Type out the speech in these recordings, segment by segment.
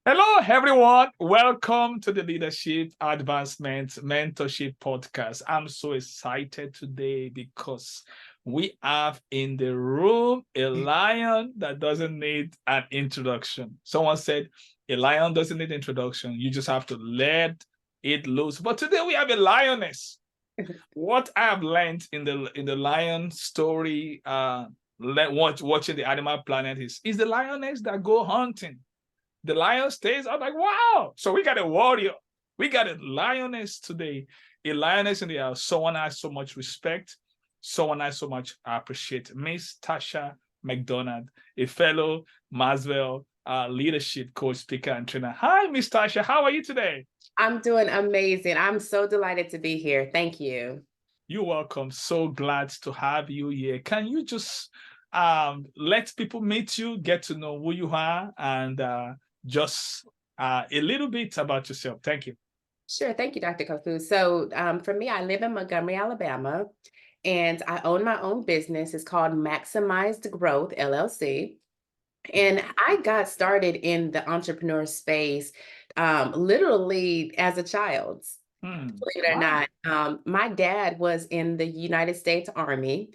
Hello, everyone. Welcome to the Leadership Advancement Mentorship Podcast. I'm so excited today because we have in the room a lion that doesn't need an introduction. Someone said a lion doesn't need introduction. You just have to let it loose. But today we have a lioness. What I have learned in the lion story, watching the Animal Planet is the lioness that go hunting. The lion stays. I'm like, wow. So we got a warrior. We got a lioness today. A lioness in the house. Someone I so much respect. Someone I so much appreciate. Miss Tasha McDonald, a fellow Maxwell leadership coach, speaker, and trainer. Hi, Miss Tasha. How are you today? I'm doing amazing. I'm so delighted to be here. Thank you. You're welcome. So glad to have you here. Can you just let people meet you, get to know who you are, and just a little bit about yourself? Thank you. Sure. Thank you, Dr. Koku. So, for me, I live in Montgomery, Alabama, and I own my own business. It's called Maximized Growth, LLC. And I got started in the entrepreneur space literally as a child. Believe it or Wow. not, my dad was in the United States Army,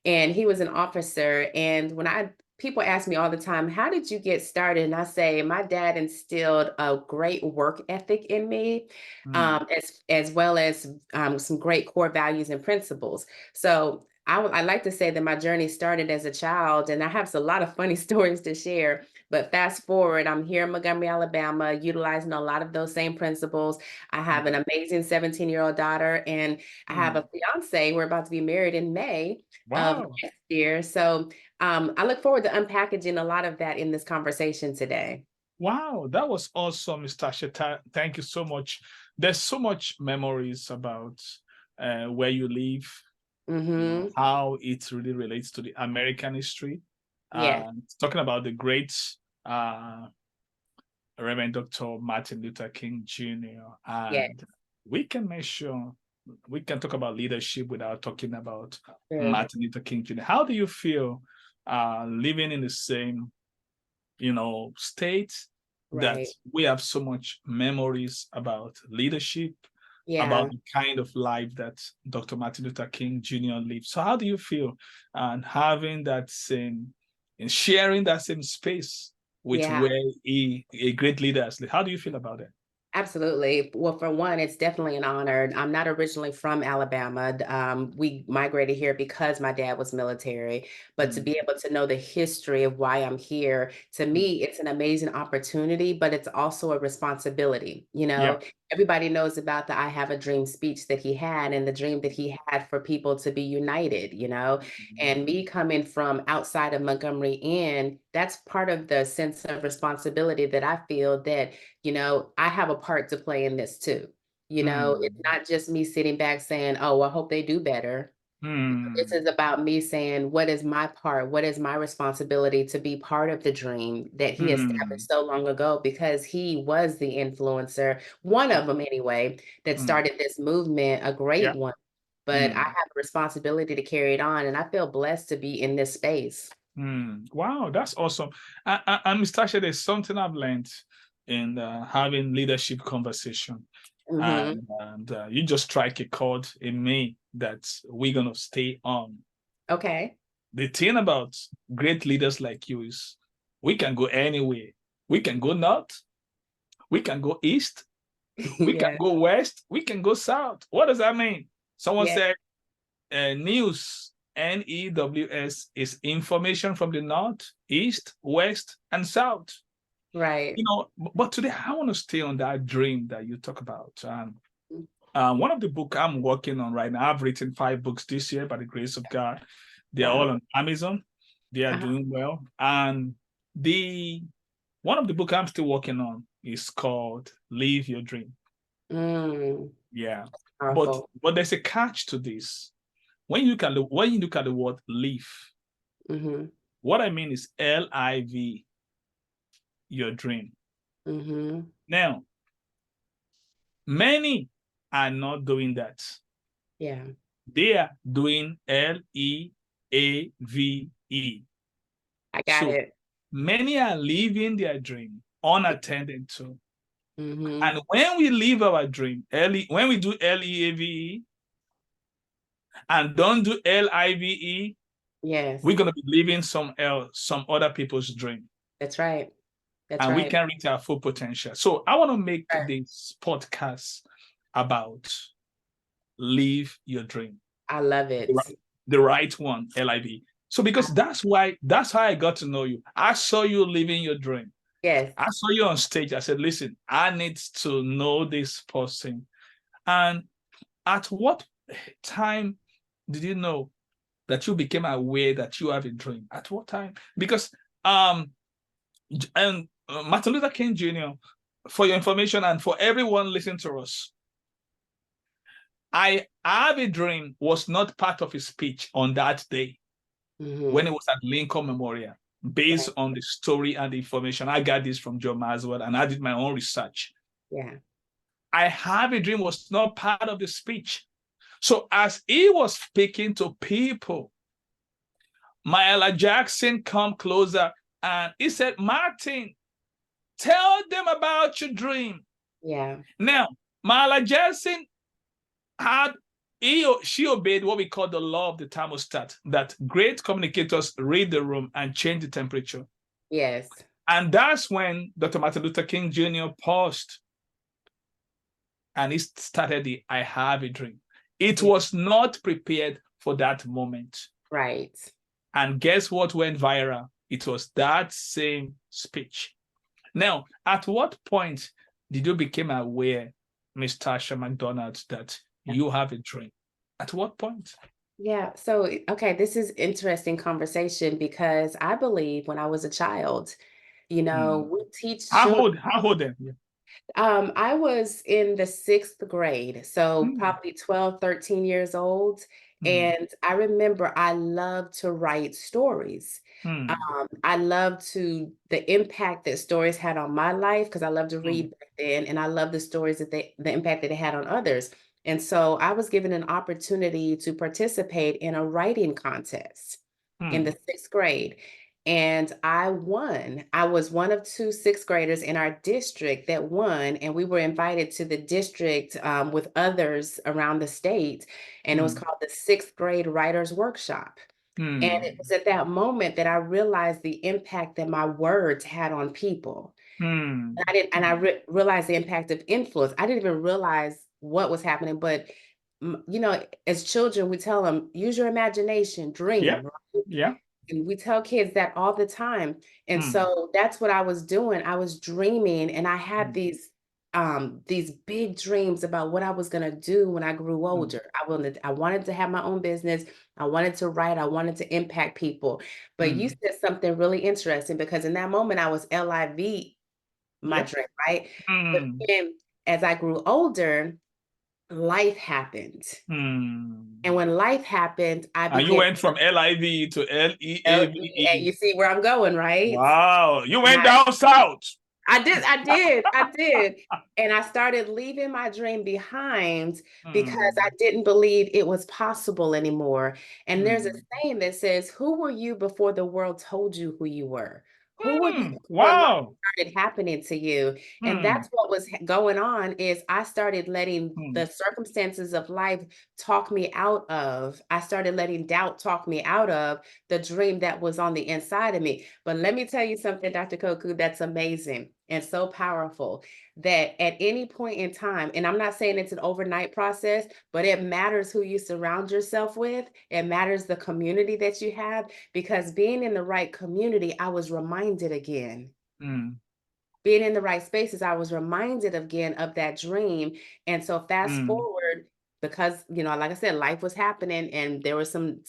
and he was an officer. And when people ask me all the time, "How did you get started?" And I say, my dad instilled a great work ethic in me, Mm. as well as some great core values and principles. So I like to say that my journey started as a child, and I have a lot of funny stories to share. But fast forward, I'm here in Montgomery, Alabama, utilizing a lot of those same principles. I have an amazing 17-year-old daughter, and I have Mm. a fiance. We're about to be married in May of Wow. next year. So I look forward to unpackaging a lot of that in this conversation today. Wow. That was awesome, Mr. Sheta. Thank you so much. There's so much memories about where you live, Mm-hmm. how it really relates to the American history. Yeah. Talking about the great uh, Reverend Dr. Martin Luther King Jr. Yeah. And we can make sure we can talk about leadership without talking about Sure. Martin Luther King Jr. How do you feel living in the same, state that Right. we have so much memories about leadership, about Yeah. the kind of life that Dr. Martin Luther King Jr. lived? So how do you feel and having that same and sharing that same space with Yeah. where a great leader has lived? How do you feel about it? Absolutely. Well, for one, it's definitely an honor. I'm not originally from Alabama. We migrated here because my dad was military. But to Mm, be able to know the history of why I'm here, to mm. me, it's an amazing opportunity, but it's also a responsibility. Yeah. Everybody knows about the I Have a Dream speech that he had and the dream that he had for people to be united. And me coming from outside of Montgomery Inn, that's part of the sense of responsibility that I feel that I have a part to play in this too. It's Mm, not just me sitting back saying, "Oh, I hope they do better." This mm, is about me saying, what is my part? What is my responsibility to be part of the dream that he mm, established so long ago? Because he was the influencer, one of them anyway, that mm. started this movement, a Yeah. great one. But I Mm. have a responsibility to carry it on, and I feel blessed to be in this space. Wow, that's awesome. And Mr. Tasha, there's something I've learned in having leadership conversation. Hmm. And you just strike a chord in me that we're going to stay on. Okay. The thing about great leaders like you is we can go anywhere. We can go north, we can go east, we can Yeah. go west, we can go south. What does that mean? Someone Yeah. said news, NEWS, is information from the north, east, west, and south. Right. But today I want to stay on that dream that you talk about. One of the book I'm working on right now, I've written 5 books this year by the grace of God. They are all Wow. on Amazon. They are Uh-huh. doing well. And the one of the book I'm still working on is called Live Your Dream. Mm, Yeah. But powerful. but there's a catch to this. When you look at the word live, Mhm, what I mean is LIV, your dream. mhm. Now, many are not doing that. Yeah, They are doing LEAVE. I got So it. many are living their dream, unattended to. Mm-hmm. And when we live our dream, when we do LEAVE and don't do LIVE, Yes, we're gonna be living some other people's dream, that's right. That's and we right. can reach our full potential. So I want to make Right. this podcast about live your dream, I love it. the right one, LIV. So because that's how I got to know you. I saw you living your dream. Yes. I saw you on stage. I said, listen, I need to know this person. And at what time did you know that you became aware that you have a dream? At what time? Because and Martin Luther King Jr., for your information and for everyone listening to us, I have a dream was not part of his speech on that day when Mm-hmm. it was at Lincoln Memorial, based Right. on the story and the information. I got this from John Maxwell and I did my own research. Yeah. I have a dream was not part of the speech. So as he was speaking to people, Maela Jackson come closer and he said, Martin, tell them about your dream. Yeah. Now, Maela Jackson she obeyed what we call the law of the thermostat, that great communicators read the room and change the temperature. Yes. And that's when Dr. Martin Luther King Jr. paused and he started the I have a dream. It Yeah. was not prepared for that moment. Right. And guess what went viral? It was that same speech. Now, at what point did you become aware, Miss Tasha McDonald, that you have a dream? At what point? Yeah. So, okay, this is interesting conversation because I believe when I was a child, we teach children. How old then? Yeah. I was in the sixth grade, so Mm, probably 12, 13 years old. mm, And I remember I loved to write stories. mm, I loved the impact that stories had on my life because I loved to mm, read back then, and I loved the stories the impact that they had on others. And so I was given an opportunity to participate in a writing contest in the mm, sixth grade. And I won. I was one of two sixth graders in our district that won, and we were invited to the district with others around the state. And it was mm, called the sixth grade writers workshop. And it mm, was at that moment that I realized the impact that my words had on people. mm, And I realized the impact of influence. I didn't even realize what was happening, but as children, we tell them, use your imagination, yeah, dream, right? yeah. And we tell kids that all the time. And Mm, so that's what I was doing. I was dreaming, and I had mm, these big dreams about what I was going to do when I grew mm, older. I wanted to have my own business. I wanted to write. I wanted to impact people. But you mm, said something really interesting because in that moment I was LIV my yeah. dream, right? But Mm, then as I grew older, life happened. mm. And when life happened, I And you began went from LIV to and LEAVE. you see where I'm going, right? Wow, you went Right. down south. I did. And I started leaving my dream behind because I Mm, didn't believe it was possible anymore. And there's a mm, saying that says, who were you before the world told you who you were? Who were you before life wow. started happening to you? And Mm, that's what was going on is I started letting mm, the circumstances of life talk me out of. I started letting doubt talk me out of the dream that was on the inside of me. But let me tell you something, Dr. Koku, that's amazing and so powerful that at any point in time, and I'm not saying it's an overnight process, but it matters who you surround yourself with. It matters the community that you have, because being in the right community, I was reminded again. mm, Being in the right spaces, I was reminded again of that dream. And so fast mm, forward, because like I said, life was happening and there was some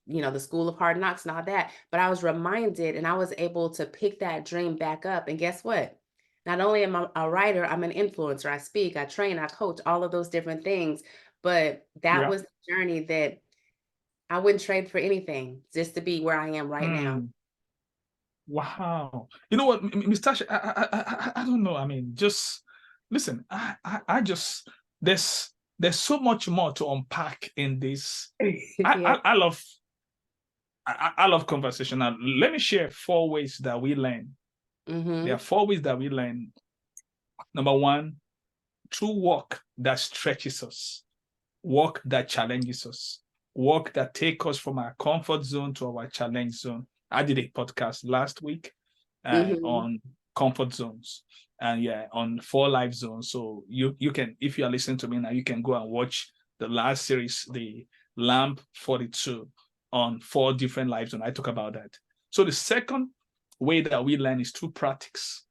the school of hard knocks and all that, but I was reminded and I was able to pick that dream back up. And guess what? Not only am I a writer, I'm an influencer. I speak, I train, I coach, all of those different things. But that yeah. was the journey that I wouldn't trade for anything just to be where I am right now. Mm, wow. You know what, Mr. Tash, I don't know. I mean, just listen. I just there's so much more to unpack in this. Yeah. I love conversation. Now, let me share 4 ways that we learn. There are 4 ways that we learn. Number 1, through work that stretches us, work that challenges us, work that takes us from our comfort zone to our challenge zone. I did a podcast last week on comfort zones and on 4 life zones. So you can, if you are listening to me now, you can go and watch the last series, the Lamp 42, on 4 different life zones. I talk about that. So the second way that we learn is through practice.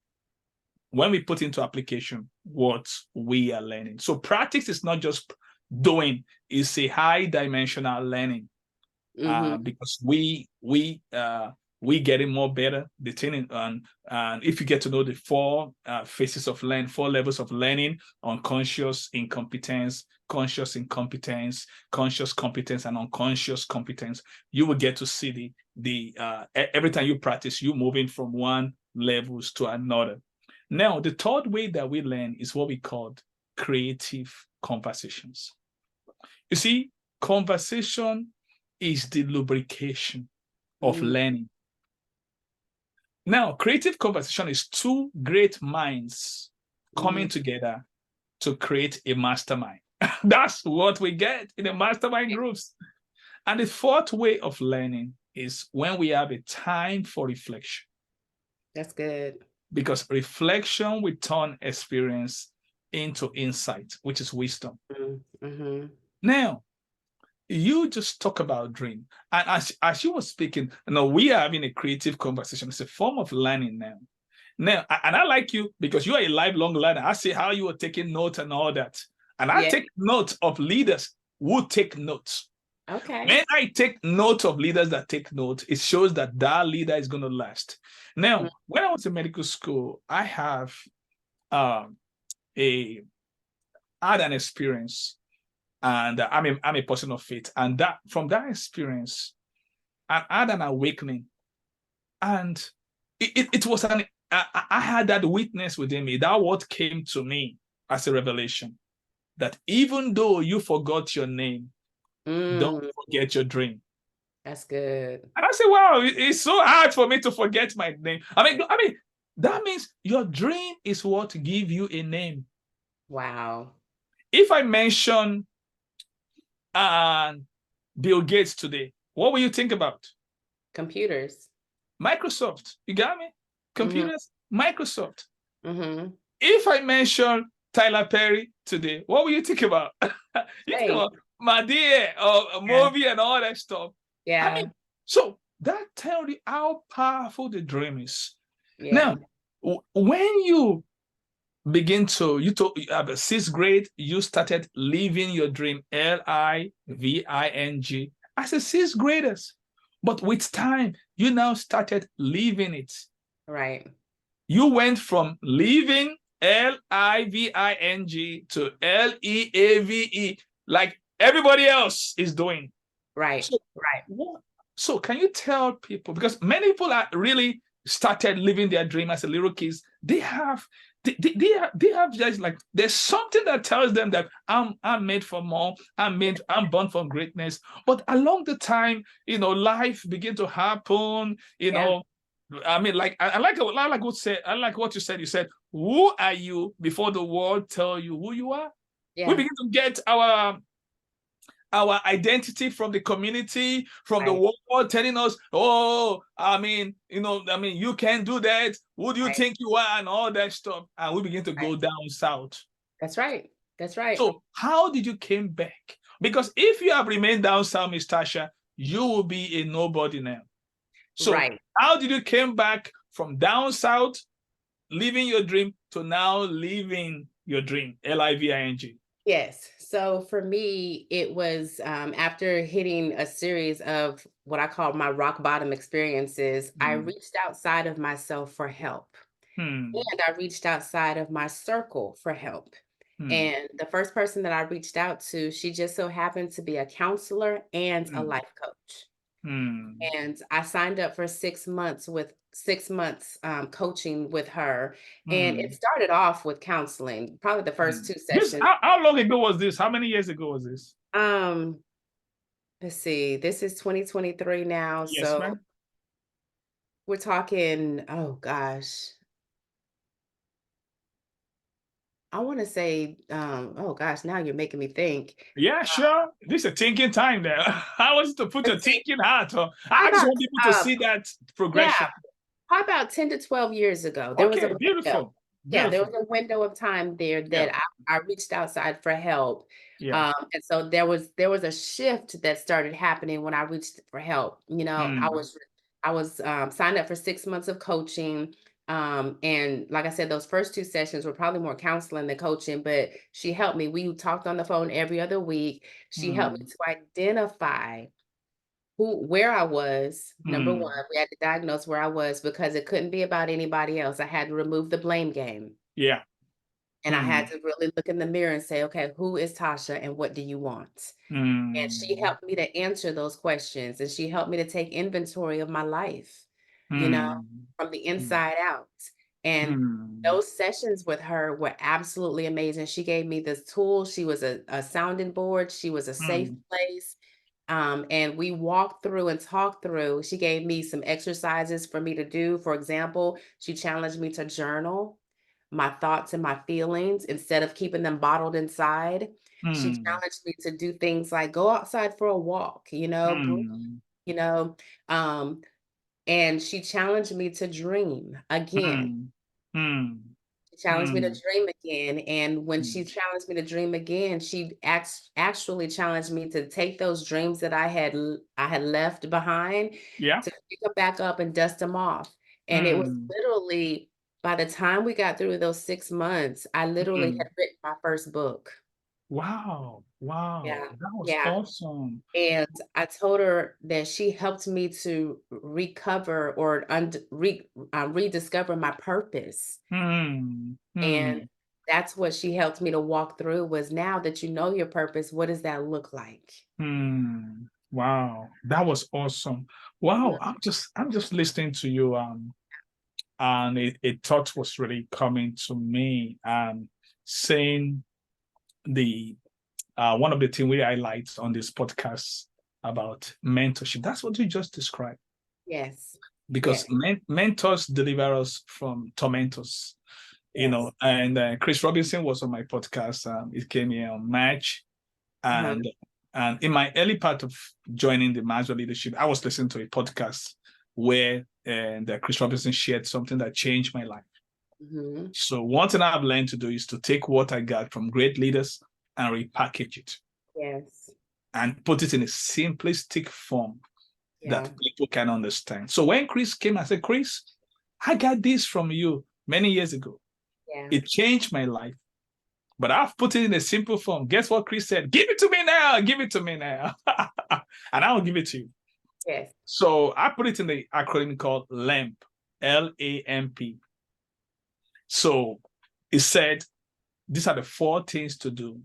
When we put into application what we are learning. So practice is not just doing, it's a high dimensional learning. Because we getting more better, the training, and if you get to know the 4 phases of learn, 4 levels of learning: unconscious incompetence, conscious incompetence, conscious competence, and unconscious competence, you will get to see the every time you practice, you moving from one levels to another. Now, the third way that we learn is what we call creative conversations. You see, conversation is the lubrication of learning. Now, creative conversation is 2 great minds coming together to create a mastermind. That's what we get in the mastermind groups. And the 4th way of learning is when we have a time for reflection. That's good. Because reflection will turn experience into insight, which is wisdom. Now, you just talk about dream. And as you were speaking, we are having a creative conversation. It's a form of learning now. And I like you because you are a lifelong learner. I see how you are taking notes and all that. And I take note of leaders who take notes. Okay. When I take note of leaders that take notes, it shows that that leader is going to last. Now, when I was in medical school, I have had an experience, and I'm a person of faith. And that from that experience, I had an awakening, and it was I had that witness within me. That what came to me as a revelation, that even though you forgot your name, don't forget your dream. That's good. And I say, wow, it's so hard for me to forget my name. I mean, that means your dream is what give you a name. Wow. If I mention Bill Gates today, what will you think about? Computers. Microsoft. You got me? Computers, Microsoft. If I mention Tyler Perry today, what will you think about? You think about Madea or a movie and all that stuff. Yeah. I mean, so that tells you how powerful the dream is. Yeah. Now, when you begin to, you have a 6th grade, you started living your dream, LIVING, as a 6th graders. But with time, you now started living it. Right. You went from living LIVING to LEAVE, like everybody else is doing. Right. So, so can you tell people, because many people are really started living their dream as a little kids, they have just like, there's something that tells them that I'm made for more, I'm born for greatness. But along the time, life begin to happen, I mean, like I like what you said. You said, who are you before the world tell you who you are? We begin to get our identity from the community, from the world telling us, oh, you can't do that. Who do you think you are? And all that stuff. And we begin to go down south. That's right. That's right. So how did you came back? Because if you have remained down south, Miss Tasha, you will be a nobody now. So how did you came back from down south, living your dream, to now living your dream, LIVING? Yes. So for me, it was after hitting a series of what I call my rock bottom experiences, I reached outside of myself for help. And I reached outside of my circle for help. And the first person that I reached out to, she just so happened to be a counselor and a life coach. And I signed up for 6 months coaching with her. And it started off with counseling, probably the first 2 sessions. How long ago was this? How many years ago was this? Let's see, this is 2023 now. Yes, So ma'am. we're talking, oh gosh, I want to say, oh gosh, now you're making me think. Yeah, sure. This is a thinking time there. I want you to put your Let's see. thinking hat on. How I just about, want people to um, see that yeah, progression. how about 10 to 12 years ago? There was a Okay, window. beautiful. Yeah, there Beautiful. was a window of time there Yeah. that I reached outside for help. Yeah. And so there was a shift that started happening when I reached for help. You know, Mm, I was signed up for 6 months of coaching. And like I said, those first two sessions were probably more counseling than coaching, but she helped me. We talked on the phone every other week. She helped me mm, to identify where I was. Number one, mm. we had to diagnose where I was because it couldn't be about anybody else. I had to remove the blame game. Yeah. And I had Mm, to really look in the mirror and say, okay, who is Tasha and what do you want? And she mm, helped me to answer those questions. And she helped me to take inventory of my life, you know, mm, from the mm, inside out. And mm, those sessions with her were absolutely amazing. She gave me this tool. She was a sounding board. She was a safe mm, place. And we walked through and talked through. She gave me some exercises for me to do. For example, she challenged me to journal my thoughts and my feelings instead of keeping them bottled inside. She mm, challenged me to do things like go outside for a walk, breathe, mm, you know, um, and she challenged me to dream again. mm, mm, She challenged me to mm, dream again. And when she mm. challenged me to dream again, she actually challenged me to take those dreams that I had left behind, Yeah. to pick them back up and dust them off. And it was Mm, literally by the time we got through those 6 months, I literally mm. had written my first book. Wow. Wow. Yeah. That was Yeah. awesome. And I told her that she helped me to recover or rediscover my purpose. Mm, And mm, that's what she helped me to walk through was now that you know your purpose, what does that look like? mm. Wow. That was awesome. Wow. Mhm. I'm just listening to you. And a thought was really coming to me, saying the one of the things we highlight on this podcast about mentorship. That's what you just described. Yes. Because Yes. mentors deliver us from tormentors, Yes. And Chris Robinson was on my podcast. It came here on March, Uh-huh. and in my early part of joining the Maxwell leadership, I was listening to a podcast where Chris Robinson shared something that changed my life. Mhm. So one thing I've learned to do is to take what I got from great leaders and repackage it Yes. and put it in a simplistic form Yeah. that people can understand. So when Chris came, I said, Chris, I got this from you many years ago. Yeah. It changed my life, but I've put it in a simple form. Guess what Chris said? Give it to me now. Give it to me now. And I'll give it to you. Yes. So I put it in the acronym called LAMP, LAMP. So it said, these are the 4 things to do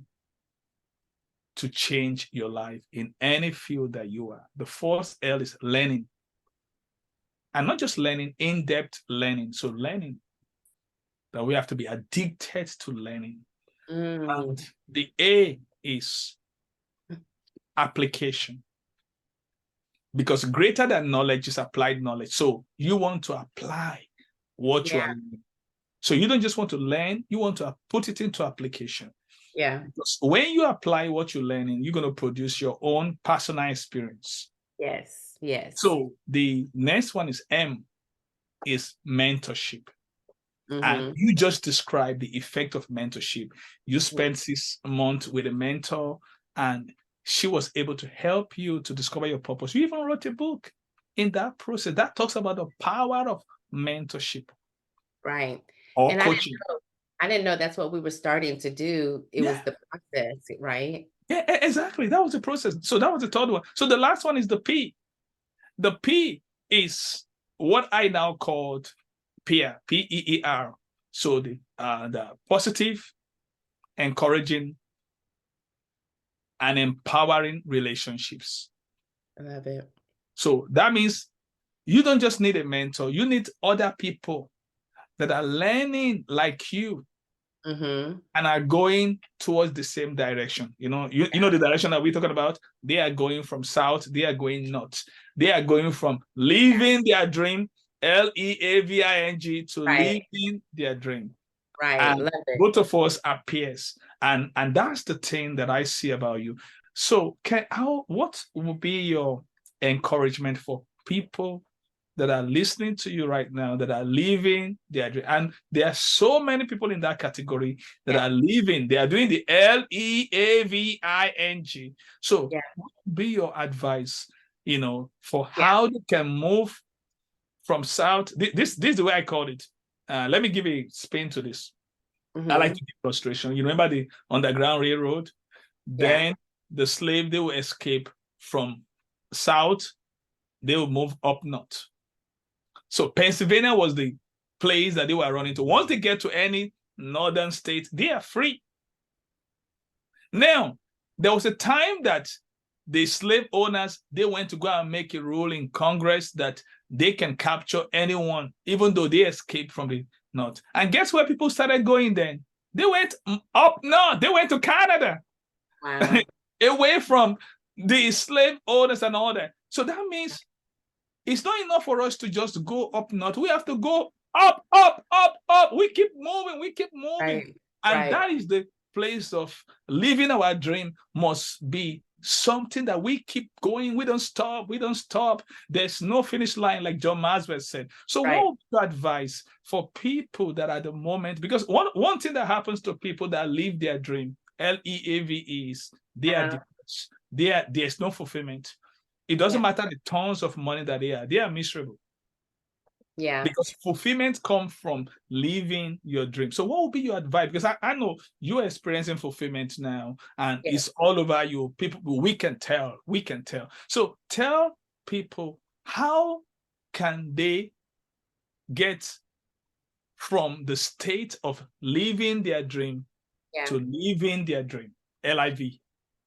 to change your life in any field that you are. The first L is learning. And not just learning, in-depth learning. So learning that we have to be addicted to learning. Mm. And the A is application. Because greater than knowledge is applied knowledge. So you want to apply what you are Yeah. learning. So you don't just want to learn, you want to put it into application. Yeah. Because when you apply what you're learning, you're going to produce your own personal experience. Yes. Yes. So the next one is M, is mentorship. And Mhm. you just described the effect of mentorship. You Yeah. spent 6 months with a mentor, and she was able to help you to discover your purpose. You even wrote a book in that process that talks about the power of mentorship Right. or And coaching. I didn't know that's what we were starting to do. It Yeah, was the process, right? yeah, exactly. That was the process. So that was the third one. So the last one is the P. The P is what I now called peer, PEER. So the positive, encouraging, and empowering relationships. I love it. So that means you don't just need a mentor, you need other people that are learning like you Mhm. and are going towards the same direction. You know the direction that we're talking about? They are going from south, they are going north. They are going from Yeah. living their dream, LEAVING, to Right. living their dream. Right. And Love it. both of us are peers. And that's the thing that I see about you. So what would be your encouragement for people that are listening to you right now, that are living their dream? And there are so many people in that category that Yeah. are living, they are doing the LEAVING. So Yeah. what would be your advice, for Yeah. how they can move from south? This is the way I call it. Let me give a spin to this. I like Hmm. to give illustration. You remember the Underground Railroad? Yeah. Then the slave, they will escape from south, they will move up north. So Pennsylvania was the place that they were running to. Once they get to any northern state, they are free. Now, there was a time that the slave owners, they went to go and make a rule in Congress that they can capture anyone, even though they escaped from the north. And guess where people started going then? They went up north. They went to Canada, Wow. away from the slave owners and all that. So that means it's not enough for us to just go up north. We have to go up, up, up, up. We keep moving. We keep moving. Right. And Right. that is the place of living our dream, must be something that we keep going. We don't stop. We don't stop. There's no finish line, like John Maxwell said. So Right. what would you advise for people that at the moment, because one thing that happens to people that live their dream, LEAVE, is they are Uh-huh. depressed. There's no fulfillment. It doesn't Yeah. matter the tons of money that they are miserable, Yeah. because fulfillment comes from living your dream. So what would be your advice? Because I know you're experiencing fulfillment now, and Yeah. it's all over you. People, we can tell. So tell people, how can they get from the state of living their dream Yeah. to living their dream? LIV.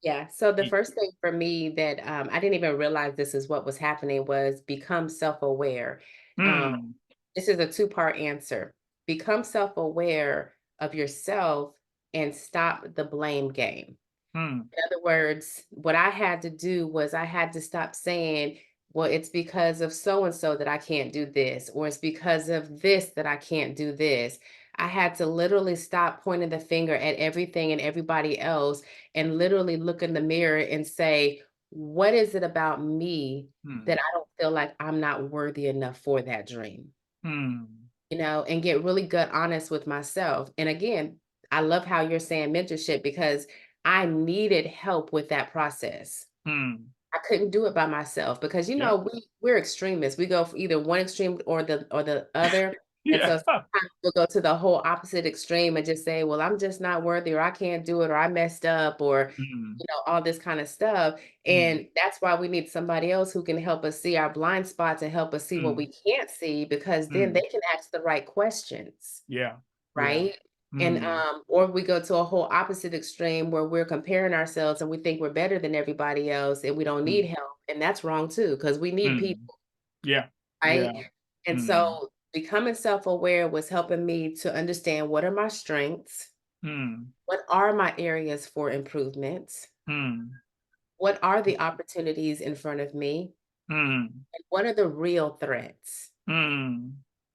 Yeah. So the first thing for me that I didn't even realize this is what was happening was become self-aware. Um, Hmm. this is a two-part answer. Become self-aware of yourself and stop the blame game. Hmm. In other words, what I had to do was I had to stop saying, well, it's because of so and so that I can't do this, or it's because of this that I can't do this. I had to literally stop pointing the finger at everything and everybody else and literally look in the mirror and say, what is it about me Hmm. that I don't feel like I'm not worthy enough for that dream? Hmm. And get really gut honest with myself. And again, I love how you're saying mentorship because I needed help with that process. Hmm. I couldn't do it by myself because Yeah. we're extremists. We go for either one extreme or the other. And Yeah. so sometimes we'll go to the whole opposite extreme and just say, well, I'm just not worthy, or I can't do it, or I messed up, or Hmm. all this kind of stuff. Hmm. And that's why we need somebody else who can help us see our blind spots and help us see what we Hmm. can't see, because then Hmm. they can ask the right questions. Yeah. Yeah. Right? And, Hmm. or we go to a whole opposite extreme where we're comparing ourselves and we think we're better than everybody else and we don't Hmm. need help. And that's wrong too, because we need Hmm. people, Yeah. Yeah. right? And Hmm. so becoming self-aware was helping me to understand, what are my strengths? Hmm. What are my areas for improvement? Hmm. What are the opportunities in front of me? Hmm. And what are the real threats? Hmm.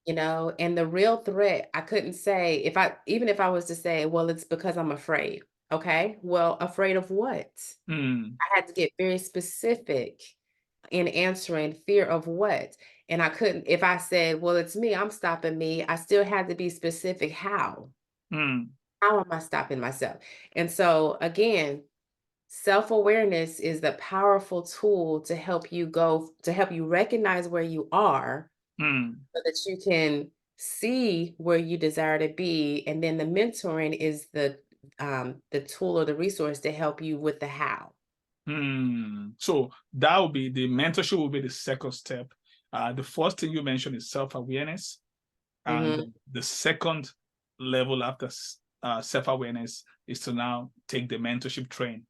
And the real threat, I couldn't say, even if I was to say, well, it's because I'm afraid. Okay. Well, afraid of what? Hmm. I had to get very specific in answering fear of what. And I couldn't, if I said, well, it's me, I'm stopping me, I still had to be specific. How? Hmm. How am I stopping myself? And so again, self-awareness is the powerful tool to help you recognize where you are Hmm. so that you can see where you desire to be. And then the mentoring is the tool or the resource to help you with the how. Hmm. So that will be the mentorship, will be the second step. The first thing you mentioned is self-awareness. And Hmm. the second level after self-awareness is to now take the mentorship train.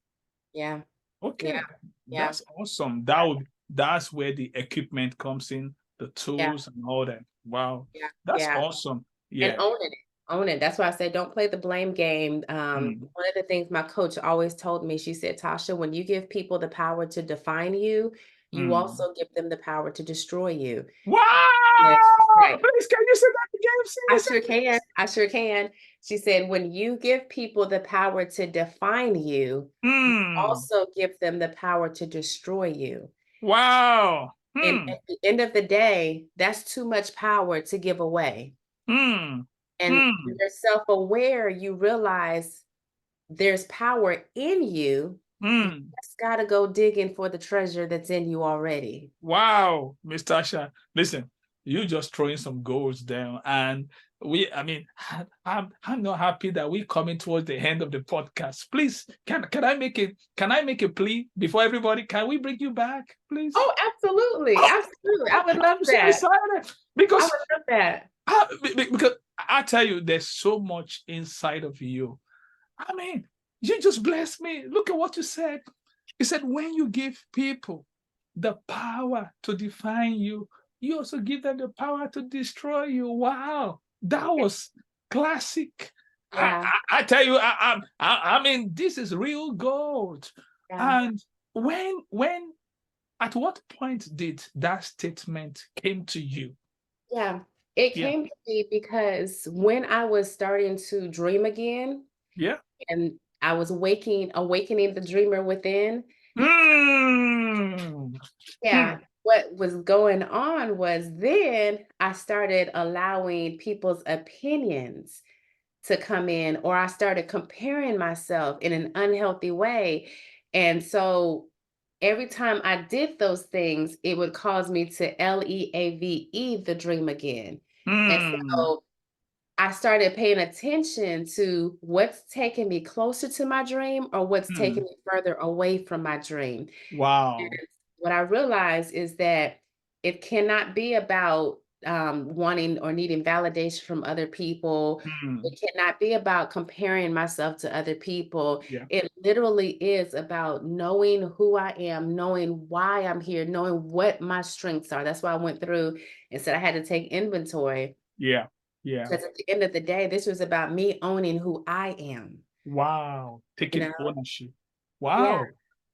Yeah. Yeah. Okay, Yeah. that's awesome. That's where the equipment comes in, the Yeah. tools and all that. Wow, Yeah. that's Yeah. awesome. And Yeah. owning it. Own it. That's why I said don't play the blame game. Mm, One of the things my coach always told me, she said, Tasha, when you give people the power to define you, you mm. also give them the power to destroy you. Wow! Yes, right. Please, can you say that again? Say I it, say sure it, can. please. I sure can. She said, when you give people the power to define you, you Hmm. also give them the power to destroy you. Wow. And Hmm. at the end of the day, that's too much power to give away. Hmm. And when Hmm. you're self-aware, you realize there's power in you. You Hmm. just got to go digging for the treasure that's in you already. Wow, Miss Tasha. Listen, you just throwing some goals down. And I mean, I'm not happy that we're coming towards the end of the podcast. Please, can I make a plea before everybody? Can we bring you back, please? Oh, absolutely. Absolutely. I would love I'm so that. excited I because would love that. because I tell you, there's so much inside of you. I mean, you just blessed me. Look at what you said. You said when you give people the power to define you, you also give them the power to destroy you. Wow, that was classic. Yeah. I tell you, I mean, this is real gold. Yeah. And when at what point did that statement came to you? Yeah. It Yeah, came to me because when I was starting to dream again yeah. and I was awakening the dreamer within, Mm. Hmm. yeah, what was going on was then I started allowing people's opinions to come in, or I started comparing myself in an unhealthy way. And so every time I did those things, it would cause me to LEAVE, the dream again. And Hmm. so I started paying attention to what's taking me closer to my dream or what's taking Hmm. me further away from my dream. And Wow. what I realized is that it cannot be about wanting or needing validation from other people. Hmm. It cannot be about comparing myself to other people. Yeah. It literally is about knowing who I am, knowing why I'm here, knowing what my strengths are. That's why I went through and said I had to take inventory. Yeah. Yeah. Because at the end of the day, this was about me owning who I am. Wow. You Taking know? ownership. Yeah. Wow.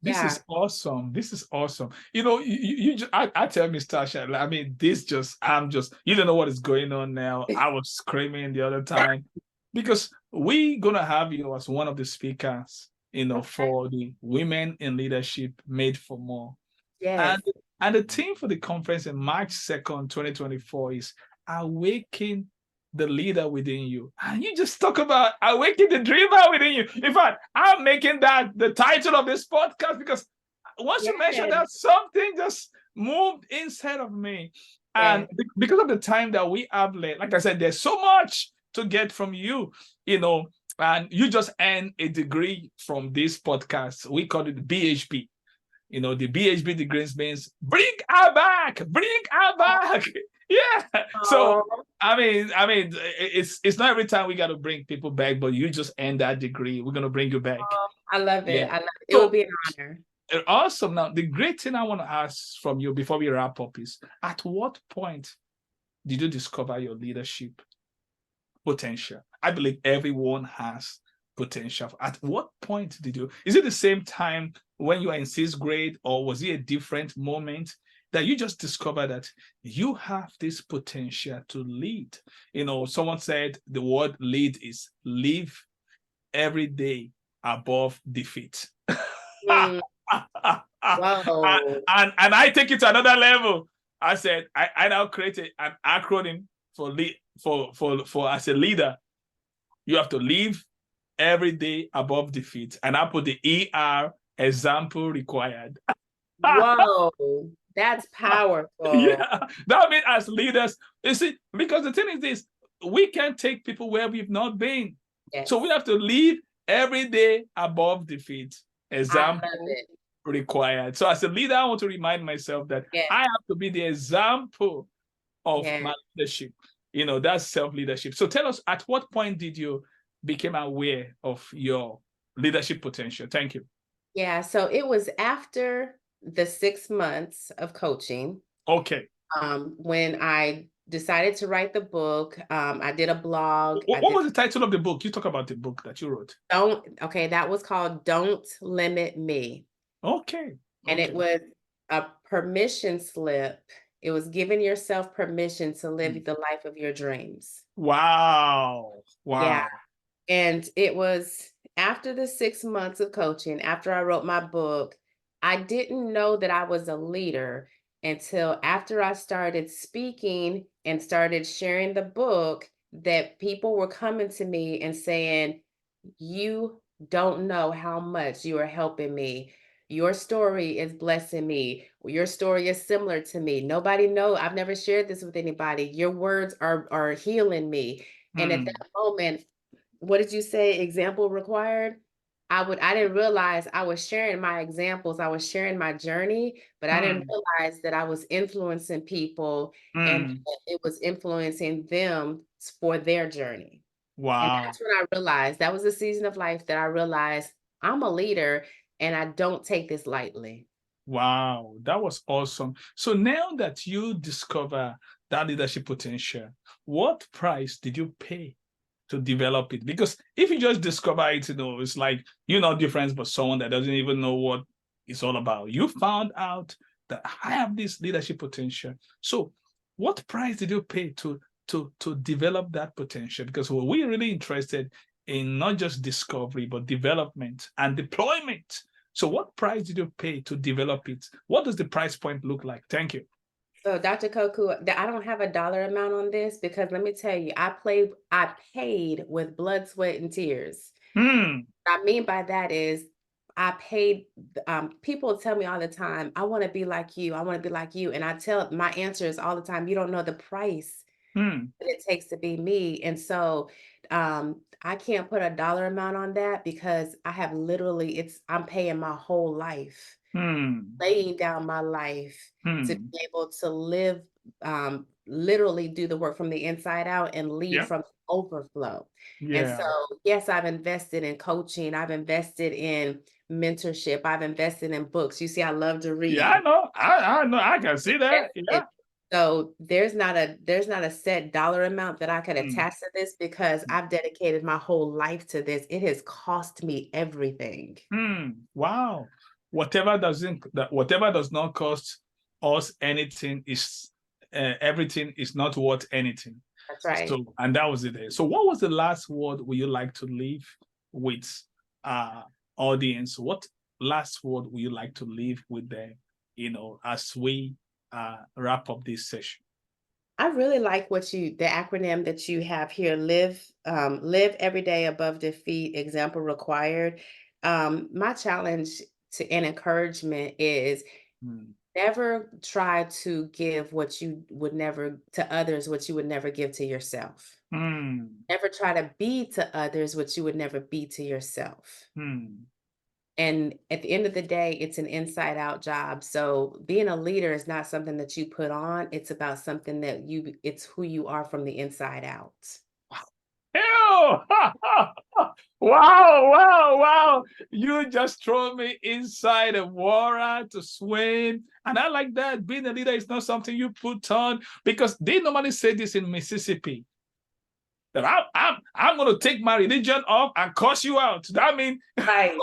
This Yeah. is awesome. This is awesome. You just, I tell Miss Tasha, I mean, you don't know what is going on now. I was screaming the other time because we gonna have you as one of the speakers, Okay. for the Women in Leadership Made for More. Yes. And the theme for the conference in March 2nd, 2024 is Awaken the Leader Within You. And you just talk about awaken the dreamer within you. In fact, I'm making that the title of this podcast because once you mention Yes. that, something just moved inside of me. And Yes. because of the time that we have left, like I said, there's so much to get from you, and you just earned a degree from this podcast. We call it BHP. The BHB degrees means bring her back, bring her back. Yeah. So Oh, I mean, it's not every time we got to bring people back, but you just end that degree. We're gonna bring you back. I love it. Yeah. I love it. It would So be an honor. awesome. Now, the great thing I want to ask from you before we wrap up is: at what point did you discover your leadership potential? I believe everyone has potential. At what point did you? Is it the same time when you are in sixth grade, or was it a different moment that you just discovered that you have this potential to lead? Someone said the word lead is live every day above defeat. and, Mm, whoa. and I take it to another level. I said I now created an acronym for lead for as a leader. You have to live every day above defeat. And I put the example required. Whoa. That's powerful. Yeah, that means as leaders, you see, because the thing is this, we can't take people where we've not been. So we Yes. have to live every day above defeat. I love Example it. required. So as a leader, I want to remind myself that Yes. I have to be the example of Yes. my leadership. That's self-leadership. So tell us, at what point did you become aware of your leadership potential? Thank you. Yeah. So it was after the 6 months of coaching, Okay. when I decided to write the book. I did a blog. I What did was the title of the book? You talk about the book that you wrote. okay, that was called Don't Limit Me. Okay. And it Okay. was a permission slip. It was giving yourself permission to live Mm. the life of your dreams. Wow. Yeah. Wow. And it was after the 6 months of coaching, after I wrote my book, I didn't know that I was a leader until after I started speaking and started sharing the book, that people were coming to me and saying, "You don't know how much you are helping me. Your story is blessing me. Your story is similar to me. Nobody know. I've never shared this with anybody. Your words are healing me." And at Mm. that moment, what did you say? Example required? I didn't realize I was sharing my examples, I was sharing my journey, but I didn't Mm. realize that I was influencing people and Mm. that it was influencing them for their journey. And Wow. that's when I realized that was a season of life that I realized I'm a leader and I don't take this lightly. Wow, that was awesome. So now that you discover that leadership potential, what price did you pay to develop it? Because if you just discover it, it's like you're no different but someone that doesn't even know what it's all about. You found out that I have this leadership potential. So what price did you pay to develop that potential? Because we're really interested in not just discovery, but development and deployment. So what price did you pay to develop it? What does the price point look like? Thank you. So Dr. Koku, I don't have a dollar amount on this because let me tell you, I paid with blood, sweat, and tears. Hmm. What I mean by that is I paid, people tell me all the time, I want to be like you. I want to be like you. And I tell my answer is all the time, you don't know the price Hmm. that it takes to be me. And so I can't put a dollar amount on that because I have literally, I'm paying my whole life, Hmm. laying down my life to Hmm. be able to live, literally do the work from the inside out and lead Yeah. from overflow. And so, Yeah. yes, I've invested in coaching, I've invested in mentorship, I've invested in books. You see, I love to Yeah, I read. know. I know. I can see that. Invested. Yeah. So there's not a set dollar amount that I could Hmm. attach to this because I've dedicated my whole life to this. It has cost me everything. Hmm. Wow. Whatever does not cost us anything is everything is not worth anything. That's right. So, and that was it. So what was the last word would you like to leave with uh audience? What last word would you like to leave with them, as we wrap up this session? I really like the acronym that you have here, live every day above defeat, example required. My challenge to and encouragement is Hmm. never try to give what you would never to others, what you would never give to yourself. Hmm. Never try to be to others what you would never be to yourself. Hmm. And at the end of the day, it's an inside out job. So being a leader is not something that you put on. It's about something it's who you are from the inside out. Ew! Wow, wow, wow. You just throw me inside the water to swim. And I like that. Being a leader is not something you put on because they normally say this in Mississippi that I'm going to take my religion off and curse you out. That means, Right,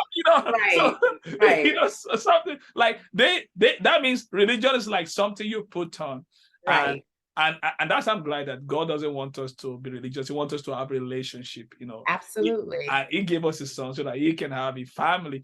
so right, right, something like they that means religion is like something you put on, and right. and that's I'm glad that God doesn't want us to be religious. He wants us to have a relationship. Absolutely. And He gave us His Son so that He can have a family.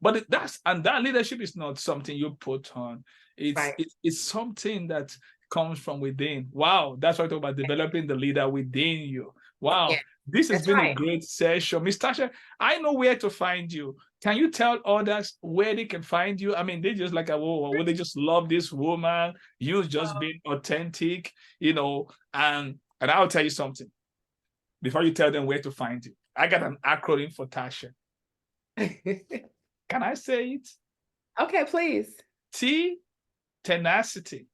But that leadership is not something you put on. It's Right. it's, it's something that comes from within. Wow, that's what I talk about developing the leader within you. Yeah, Wow, this has that's been a right. great session. Miss Tasha, I know where to find you. Can you tell others where they can find you? I mean, they just like, oh, would they just love this woman? You just being authentic, and I'll tell you something before you tell them where to find you. I got an acronym for Tasha. Can I say it? Okay, please. T, tenacity.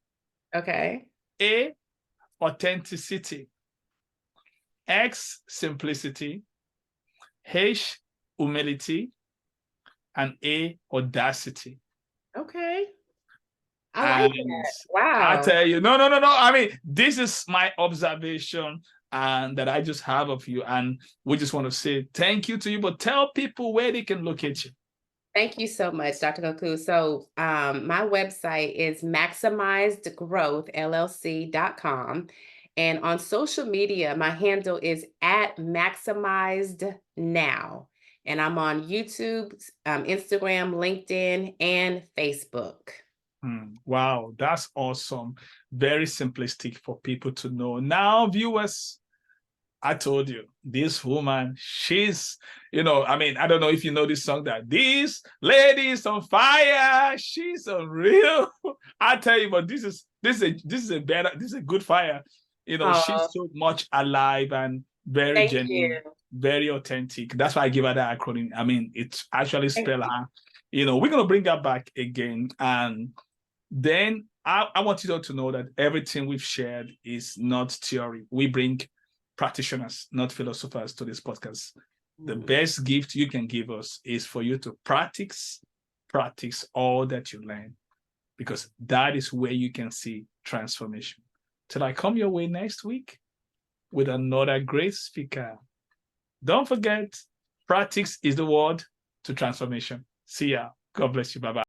Okay. A, authenticity. X, simplicity. H, humility. And A, audacity. Okay. I like And that. I Wow. tell you, no, no, no, no. I mean, this is my observation and that I just have of you. And we just want to say thank you to you, but tell people where they can locate you. Thank you so much, Dr. Koku. So my website is maximizedgrowth.llc.com. And on social media, my handle is at maximized now. And I'm on YouTube, Instagram, LinkedIn, and Facebook. Wow, that's awesome. Very simplistic for people to know. Now, viewers, I told you, this woman, she's, I mean, I don't know if you know this song that this lady is on fire. She's unreal. I tell you, but this is a good fire. She's Oh, so much alive and very thank you. genuine, very authentic. That's why I give her that acronym. I mean, it actually spell her. We're gonna bring her back again, and then I want you all to know that everything we've shared is not theory. We bring practitioners, not philosophers, to this podcast. The best gift you can give us is for you to practice all that you learn, because that is where you can see transformation. Till I come your way next week with another great speaker. Don't forget, practice is the word to transformation. See ya. God bless you. Bye-bye.